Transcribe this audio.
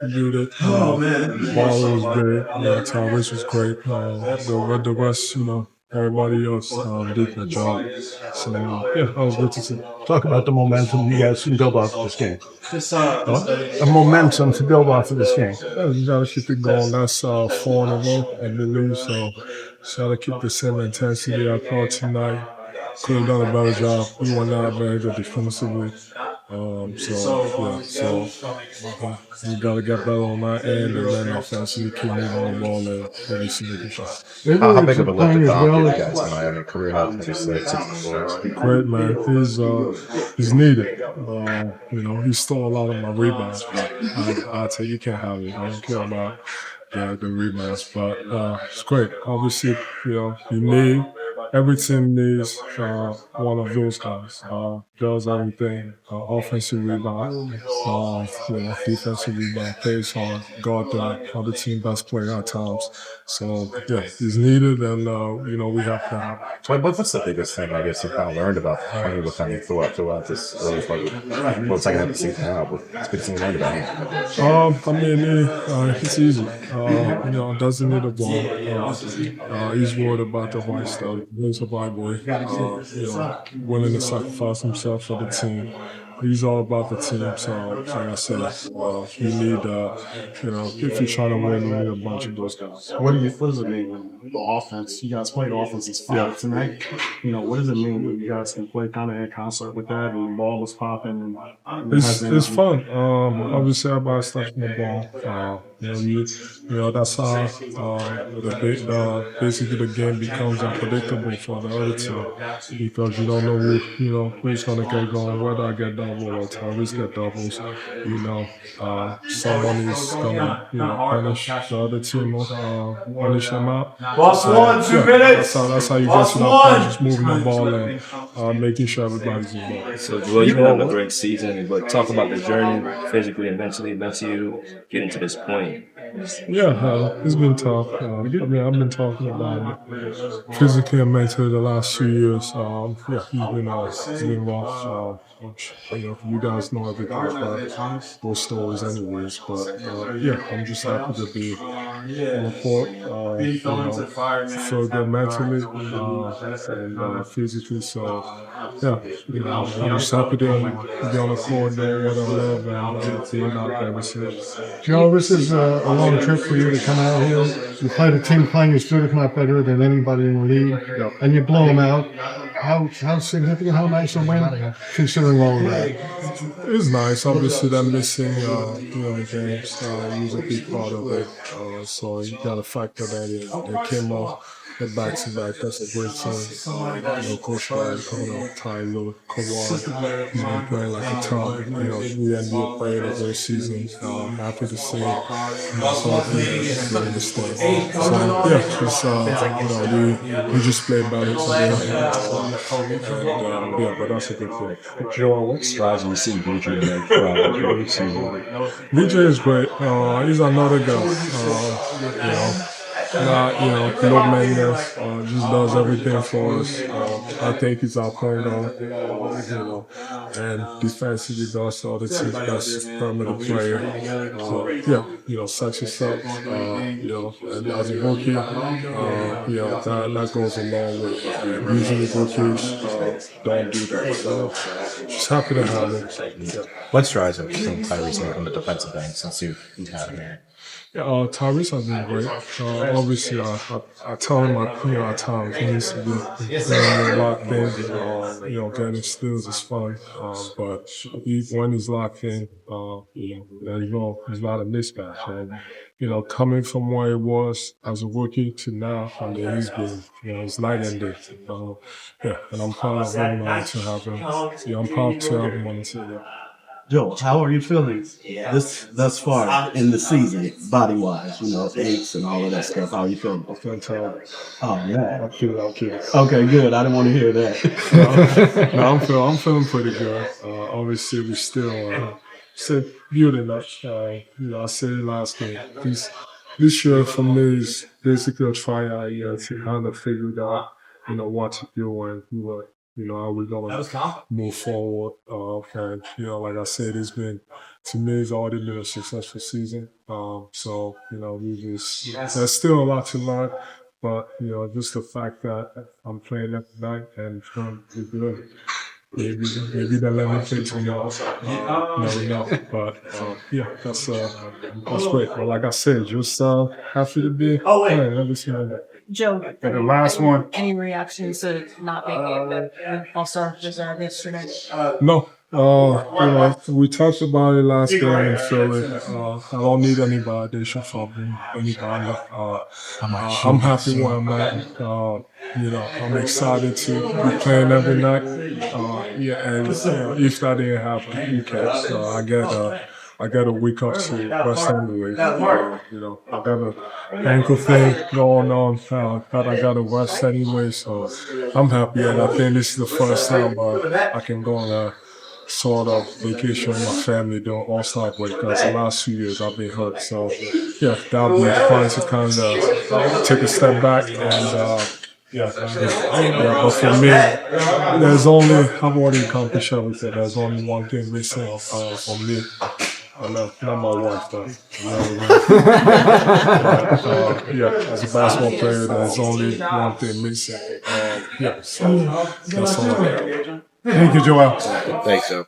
Viewed it. Barlow was great. Tyrese was great. The rest, everybody else did their job. So yeah, that was good to see. Talk about the momentum you guys can build off of this game. The momentum to build off of this game. Yeah, you gotta keep it going. That's 4 in a row, I believe. So gotta keep the same intensity. I thought tonight could have done a better job. We were not very good defensively. You gotta get better on that end, and then offensively keep moving the ball and really see the defense. How big of a lift did Dom give you guys tonight? I mean, career high 26 scores. Great, man. He's needed. He stole a lot of my rebounds, but I tell you, you can't have it. I don't care about the rebounds, but it's great. Obviously, you need every team needs one of those guys. Does everything. Offensive rebound, defensive rebound, plays hard, guard the other team best player at times. So yeah, he's needed, and we have to have. What's the biggest thing I guess you kind of learned about playing with him throughout this early part? Second half of the season now? What's the biggest thing you learned about him? He's easy. Doesn't need a ball. He's worried about the white stuff. He's a white boy. Willing to sacrifice himself for the team. He's all about the team. So, like I said, you need, if you're trying to win, you need a bunch of those guys. What does it mean when the offense? You guys played offensive fire tonight. What does it mean when you guys can play kind of in concert with that and the ball was popping? It's fun. Obviously, everybody's touching the ball. That's how basically the game becomes unpredictable for the other team because you don't know who's gonna get going, whether I get double or Tyrese get doubles. Someone is gonna punish the other team, punish them out. That's how you get to that point, just moving the ball and making sure everybody's involved. So, Joel, you've had a great season, but talk about the journey physically and mentally to you getting to this point. Yeah, it's been tough. I've been talking about it physically and mentally the last few years. It's been rough. You guys know everything about those stories anyways, but I'm just happy to be on the court. Feel good mentally and physically. So I'm just happy to be on the court, doing what I love, and being out there with it. Joe, this is a long trip for you to come out here. You played a team playing as good, if not better, than anybody in the league, and you blow them out. How significant, how nice a win, considering all of that? It's nice. Obviously, they're missing, games. He was a big part of it. So you got to factor that in. They came off the back-to-back. That's a great team. Coach Ryan, Tyler, Kawhi, playing like a top, the NBA player of the season. Happy to see the state. So, we just played better today. But that's a good thing. Joel, what strides have you seen BJ make throughout the season? BJ is great. He's another guy. Low maintenance, just does everything for us. I think he's our point guard, and defensively does all the team's best perimeter player. Sets us up, and as a rookie, that goes a long way. Usually rookies don't do that, so just happy to have him. What strides have you seen Tyrese make on the defensive end since you've had him here? Yeah, Tyrese has been great. Obviously, I tell him at times he needs to be locked in. Getting steals is fun, but when he's locked in, there's not a mismatch. And coming from where he was as a rookie to now, he's been it's night and day. And I'm proud of him to have him. I'm proud to have him on the team. Joe, how are you feeling thus far in the season, body-wise? Aches and all of that stuff. How are you feeling? I'm feeling terrible. Oh man. I'm kidding. Okay, good. I didn't want to hear that. I'm feeling pretty good. Obviously, we still building up. I said it last game. This year for me is basically a tryout year to kind of figure out, what to do and how we're gonna move forward. And like I said, to me, it's already been a successful season. So there's still a lot to learn, but just the fact that I'm playing every night and trying to be good. Maybe they'll let me play tomorrow. Never know. But that's great. But like I said, just happy to be playing every single day. Joe, And the last one. any reactions to not being named the All-Star reserve yesterday? No. We talked about it last game in Philly. I don't need any validation from anybody. I'm happy where I'm at. I'm excited to be playing every night. And if that didn't happen, who cares? I got a week up to rest anyway. I got an ankle thing going on that I got to rest anyway. So I'm happy, and I think this is the first time I can go on a sort of vacation with my family during All-Star break, because the last 2 years I've been hurt. So that'll be fun to kind of take a step back and. But for me, I've already accomplished everything. There's only one thing missing for me. Not my wife, though. As a basketball player, there's only one thing missing. So that's all I got. Thank you, Joel. Thanks, Joe.